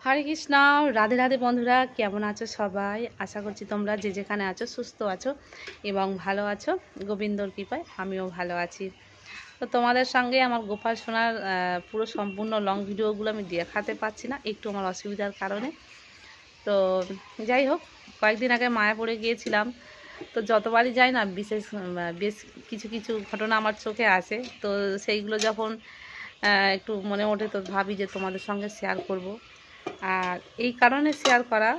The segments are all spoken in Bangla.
হরে কৃষ্ণ, রাধে রাধে বন্ধুরা, কেমন আছো সবাই? আশা করছি তোমরা যে যেখানে আছো সুস্থ আছো এবং ভালো আছো। গোবিন্দর কৃপায় আমিও ভালো আছি। তো তোমাদের সঙ্গে আমার গোপাল সোনার পুরো সম্পূর্ণ লং ভিডিওগুলো আমি দেখাতে পারছি না, একটু আমার অসুবিধার কারণে। তো যাই হোক, কয়েকদিন আগে মায়াপুরে গিয়েছিলাম। তো যতবারই যাই না, বেশ কিছু কিছু ঘটনা আমার চোখে আসে। তো সেইগুলো যখন একটু মনে ওঠে তো ভাবি যে তোমাদের সঙ্গে শেয়ার করব। আর এই কারণে শেয়ার করা,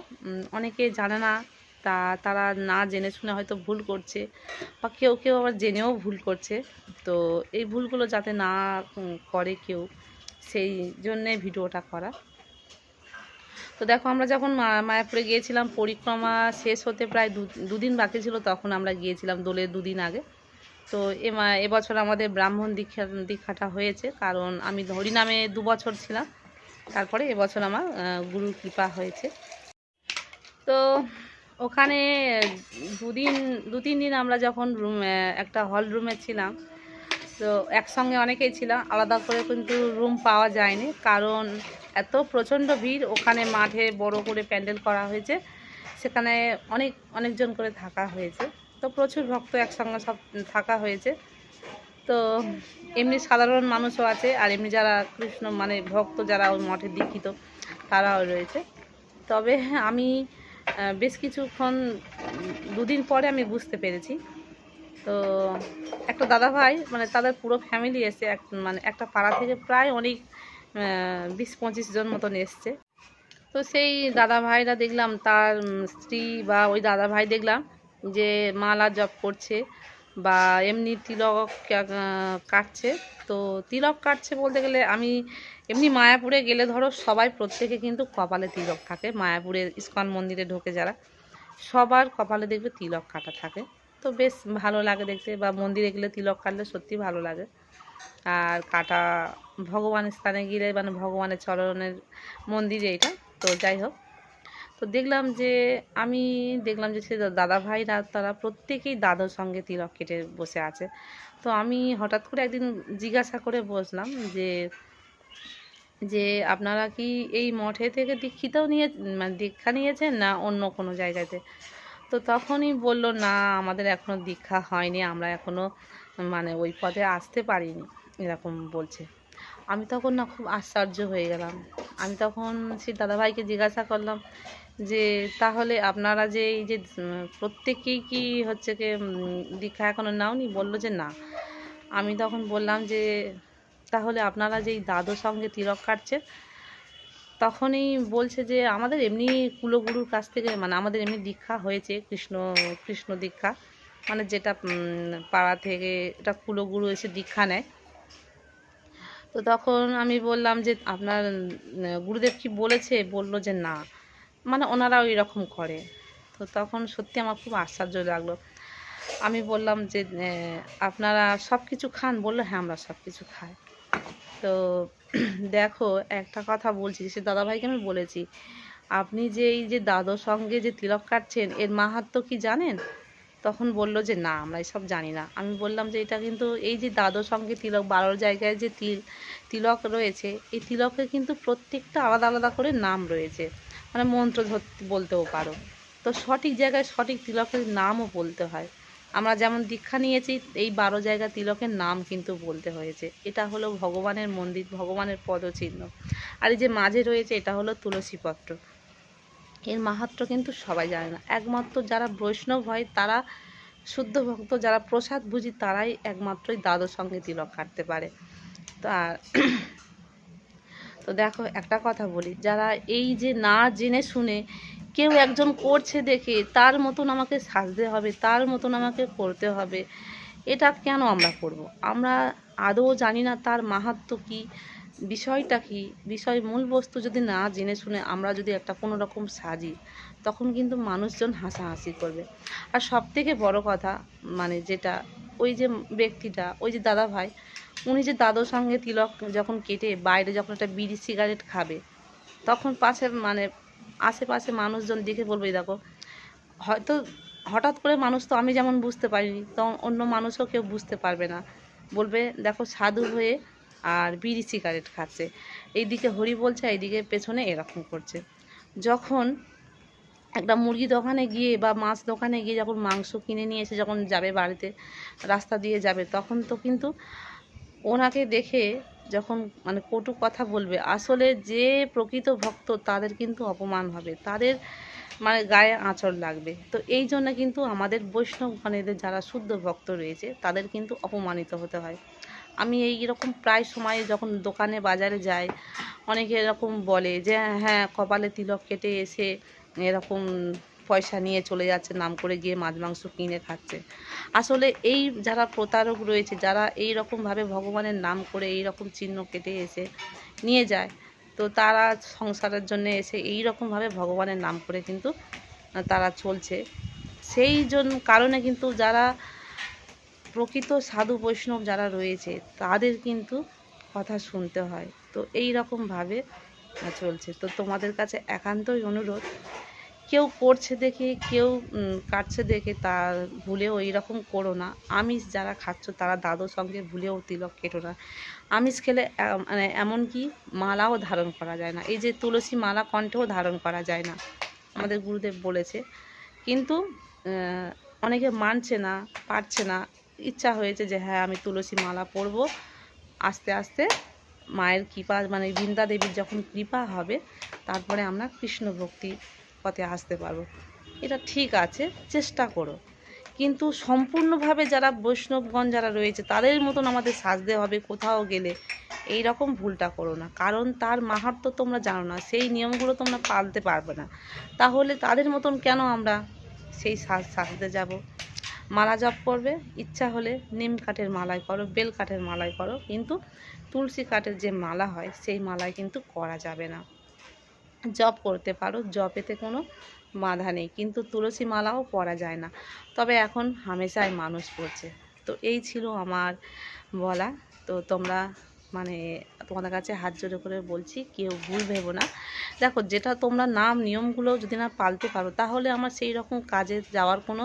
অনেকে জানে না, তারা না জেনে শুনে হয়তো ভুল করছে, বা কেউ কেউ আবার জেনেও ভুল করছে। তো এই ভুলগুলো যাতে না করে কেউ, সেই জন্যে ভিডিওটা করা। তো দেখো, আমরা যখন মায়াপুরে গিয়েছিলাম, পরিক্রমা শেষ হতে প্রায় দুদিন বাকি ছিল, তখন আমরা গিয়েছিলাম দোলের দুদিন আগে। তো এবছর আমাদের ব্রাহ্মণ দীক্ষাটা হয়েছে, কারণ আমি হরিনামে 2 বছর ছিলাম। তারপরে এবছর আমার গুরুর কৃপা হয়েছে। তো ওখানে দু তিন দিন আমরা যখন একটা হল রুমে ছিলাম, তো একসঙ্গে অনেকেই ছিলাম, আলাদা করে কিন্তু রুম পাওয়া যায়নি, কারণ এত প্রচণ্ড ভিড়। ওখানে মাঠে বড় করে প্যান্ডেল করা হয়েছে, সেখানে অনেকজন করে থাকা হয়েছে। তো প্রচুর ভক্ত একসঙ্গে সব থাকা হয়েছে। তো এমনি সাধারণ মানুষও আছে, আর এমনি যারা কৃষ্ণ মানে ভক্ত, যারা ওই মঠে দীক্ষিত, তারাও রয়েছে। তবে আমি বেশ কিছুক্ষণ, দুদিন পরে আমি বুঝতে পেরেছি। তো একটা দাদাভাই, মানে তাদের পুরো ফ্যামিলি এসে, মানে একটা পাড়া থেকে প্রায় অনেক 20-25 জন মতন এসছে। তো সেই দাদা ভাইরা দেখলাম, তার স্ত্রী বা ওই দাদা ভাই দেখলাম যে মালা জপ করছে, বা এমনি তিলক কাটছে। তো তিলক কাটছে বলতে গেলে, আমি এমনি মায়াপুরে গেলে ধরো সবাই প্রত্যেকে কিন্তু কপালে তিলক থাকে। মায়াপুরের ইস্কন মন্দিরে ঢোকে যারা, সবার কপালে দেখবে তিলক কাটা থাকে। তো বেশ ভালো লাগে দেখতে, বা মন্দিরে গেলে তিলক কাটলে সত্যি ভালো লাগে। আর কাটা ভগবানের স্থানে গেলে, মানে ভগবানের চরণের মন্দিরে এটা। তো যাই হোক, তো আমি দেখলাম যে সে দাদা ভাইরা, তারা প্রত্যেকেই দাদুর সঙ্গে তিলক কেটে বসে আছে। তো আমি হঠাৎ করে একদিন জিজ্ঞাসা করে বসলাম যে যে আপনারা কি এই মঠে থেকে মানে দীক্ষা নিয়েছেন, না অন্য কোনো জায়গাতে? তো তখনই বলল, না, আমাদের এখনও দীক্ষা হয়নি, আমরা এখনও মানে ওই পদে আসতে পারিনি, এরকম বলছে। আমি তখন না খুব আশ্চর্য হয়ে গেলাম। আমি তখন সেই দাদাভাইকে জিজ্ঞাসা করলাম যে তাহলে আপনারা যে এই যে প্রত্যেকেই কি হচ্ছে কি দীক্ষা এখনও নাওনি? বললো যে না। আমি তখন বললাম যে তাহলে আপনারা যে এই দাদুর সঙ্গে তিলক কাটছেন, তখনই বলছে যে আমাদের এমনি কুলগুরুর কাছ থেকে, মানে আমাদের এমনি দীক্ষা হয়েছে, কৃষ্ণ দীক্ষা, মানে যেটা পাড়া থেকে এটা কুলগুরু এসে দীক্ষা নেয়। তো তখন আমি বললাম যে আপনার গুরুদেব কি বলেছে? বললো যে না, মানে ওনারাও এরকম করে। তো তখন সত্যি আমার খুব আশ্চর্য লাগলো। আমি বললাম যে আপনারা সব কিছু খান? বললো হ্যাঁ, আমরা সব কিছু খাই। তো দেখো, একটা কথা বলছি, সে দাদাভাইকে আমি বলেছি, আপনি যে এই যে দাদুর সঙ্গে যে তিলক কাটছেন, এর মাহাত্ম্য কি জানেন? তখন বলল যে না, আমরা এসব জানি না। আমি বললাম যে এটা কিন্তু, এই যে দাদুর সঙ্গে তিলক, 12 জায়গায় যে তিলক রয়েছে, এই তিলকের কিন্তু প্রত্যেকটা আলাদা আলাদা করে নাম রয়েছে, মানে মন্ত্র বলতেও পারো। তো সঠিক জায়গায় সঠিক তিলকের নামও বলতে হয়। আমরা যেমন দীক্ষা নিয়েছি, এই 12 জায়গা তিলকের নাম কিন্তু বলতে হয়েছে। এটা হলো ভগবানের মন্দির, ভগবানের পদচিহ্ন। আর এই যে মাঝে রয়েছে, এটা হলো তুলসী পত্র। এর মাহাত্ম্য কিন্তু সবাই জানে না, একমাত্র যারা বৈষ্ণব হয়, তারা শুদ্ধ ভক্ত, যারা প্রসাদ বুঝি, তারাই একমাত্রই দাদুর সঙ্গে তিলক কাটতে পারে। তা তো দেখো, একটা কথা বলি, যারা এই যে না জেনে শুনে কেউ একজন করছে দেখে তার মতন আমাকে সাজতে হবে, তার মতন আমাকে করতে হবে, এটা কেন আমরা করব? আমরা আদৌ জানি না তার মাহাত্ম্য কী, বিষয়টা কী, মূল বস্তু যদি না জেনে শুনে আমরা যদি একটা কোনো রকম সাজি, তখন কিন্তু মানুষজন হাসাহাসি করবে। আর সবথেকে বড় কথা, মানে যেটা, ওই যে ব্যক্তিটা, ওই যে দাদা ভাই, উনি যে দাদুর সঙ্গে তিলক যখন কেটে বাইরে যখন একটা বিড়ি সিগারেট খাবে, তখন মানে আশেপাশে মানুষজন দেখে বলবে, দেখো, হয়তো হঠাৎ করে মানুষ, তো আমি যেমন বুঝতে পারিনি, তখন অন্য মানুষও কেউ বুঝতে পারবে না, বলবে দেখো সাধু হয়ে আর বিড়ি সিগারেট খাচ্ছে। এইদিকে হরি বলছে, এইদিকে পেছনে এরকম করছে। যখন একটা মুরগি দোকানে গিয়ে বা মাছ দোকানে গিয়ে যখন মাংস কিনে নিয়ে এসে যখন যাবে বাড়িতে, রাস্তা দিয়ে যাবে, তখন তো কিন্তু ওনাকে দেখে যখন মানে কটু কথা বলবে, আসলে যে প্রকৃত ভক্ত তাদের কিন্তু অপমান হবে, তাদের মানে গায়ে আঁচড় লাগবে। তো এই জন্য কিন্তু আমাদের বৈষ্ণব মানে এদের যারা শুদ্ধ ভক্ত রয়েছে তাদের কিন্তু অপমানিত হতে হয়। আমি এইরকম প্রায় সময় যখন দোকানে বাজারে যাই, অনেকে এরকম বলে যে হ্যাঁ কপালে তিলক কেটে এসে এরকম পয়সা নিয়ে চলে যাচ্ছে, নাম করে গিয়ে মাছ মাংস কিনে খাচ্ছে। আসলে এই যারা প্রতারক রয়েছে, যারা এই রকমভাবে ভগবানের নাম করে এই রকম চিহ্ন কেটে এসে নিয়ে যায়, তো তারা সংসারের জন্য এসে এই রকমভাবে ভগবানের নাম করে কিন্তু তারা চলছে। সেই কারণে কিন্তু যারা প্রকৃত সাধু বৈষ্ণব যারা রয়েছে তাদের কিন্তু কথা শুনতে হয়। তো এই রকমভাবে চলছে। তো তোমাদের কাছে একান্তই অনুরোধ, কেউ করছে দেখে, কেউ কাটছে দেখে তা ভুলেও এই রকম করো না। আমিষ যারা খাচ্ছ তারা দাদুর সঙ্গে ভুলেও তিলক কেটো না। আমিষ খেলে মানে এমনকি মালাও ধারণ করা যায় না, এই যে তুলসী মালা কণ্ঠেও ধারণ করা যায় না, আমাদের গুরুদেব বলেছে। কিন্তু অনেকে মানছে না, পারছে না, ইচ্ছা হয়েছে যে হ্যাঁ আমি তুলসী মালা পরবো, আস্তে আস্তে মায়ের কৃপা মানে বৃন্দা দেবীর যখন কৃপা হবে তারপরে আমরা কৃষ্ণ ভক্তি পথে আসতে পারবো। এটা ঠিক আছে, চেষ্টা করো, কিন্তু সম্পূর্ণভাবে যারা বৈষ্ণবগণ যারা রয়েছে তাদের মতন আমাদের সাজতে হবে কোথাও গেলে, এই রকম ভুলটা করো না। কারণ তার মাহাত্ম্য তোমরা জানো না, সেই নিয়মগুলো তোমরা পালতে পারবে না, তাহলে তাদের মতন কেন আমরা সেই সাজতে যাব? মালা জপ করবে, ইচ্ছা হলে নিম কাঠের মালাই করো, বেল কাঠের মালাই করো, কিন্তু তুলসী কাঠের যে মালা হয় সেই মালায় কিন্তু করা যাবে না। জপ করতে পারো, জপেতে কোনো বাধা নেই, কিন্তু তুলসী মালাও পরা যায় না, তবে এখন হামেশাই মানুষ পড়ছে। তো এই ছিল আমার বলা। তো তোমরা মানে তোমাদের কাছে হাত জোড়ে করে বলছি, কেউ ভুল ভেবো না। দেখো, যেটা তোমরা নাম নিয়মগুলো যদি না পালতে পারো তাহলে আমার সেই রকম কাজে যাওয়ার কোনো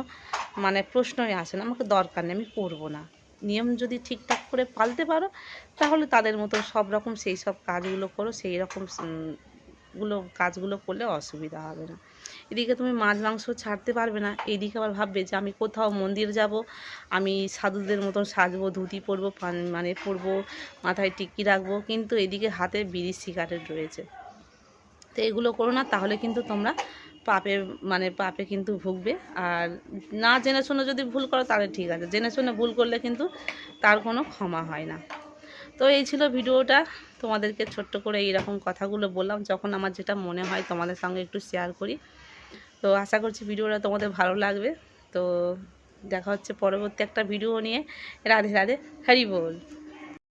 মানে প্রশ্নই আসে না, আমাকে দরকার নেই, আমি করবো না। নিয়ম যদি ঠিকঠাক করে পালতে পারো তাহলে তাদের মতো সব রকম সেই সব কাজগুলো করো, সেই রকম কাজগুলো করলে অসুবিধা হবে না। এদিকে তুমি মাছ মাংস ছাড়তে পারবে না, এইদিকে আবার ভাববে যে আমি কোথাও মন্দির যাব, আমি সাধুদের মতন সাজবো, ধুতি পরবো, মানে পরবো, মাথায় টিকি রাখবো, কিন্তু এদিকে হাতে বিড়ি সিগারেট রয়েছে। তো এগুলো করো না, তাহলে কিন্তু তোমরা পাপে কিন্তু ভুগবে। আর না জেনে শুনে যদি ভুল করো তাহলে ঠিক আছে, জেনে শুনে ভুল করলে কিন্তু তার কোনো ক্ষমা হয় না। তো এই ছিল ভিডিওটা, তোমাদেরকে ছোট্ট করে এইরকম কথাগুলো বললাম, যখন আমার যেটা মনে হয় তোমাদের সঙ্গে একটু শেয়ার করি। তো আশা করছি ভিডিওটা তোমাদের ভালো লাগবে। তো দেখা হচ্ছে পরবর্তী একটা ভিডিও নিয়ে। রাধে রাধে, হরি বল।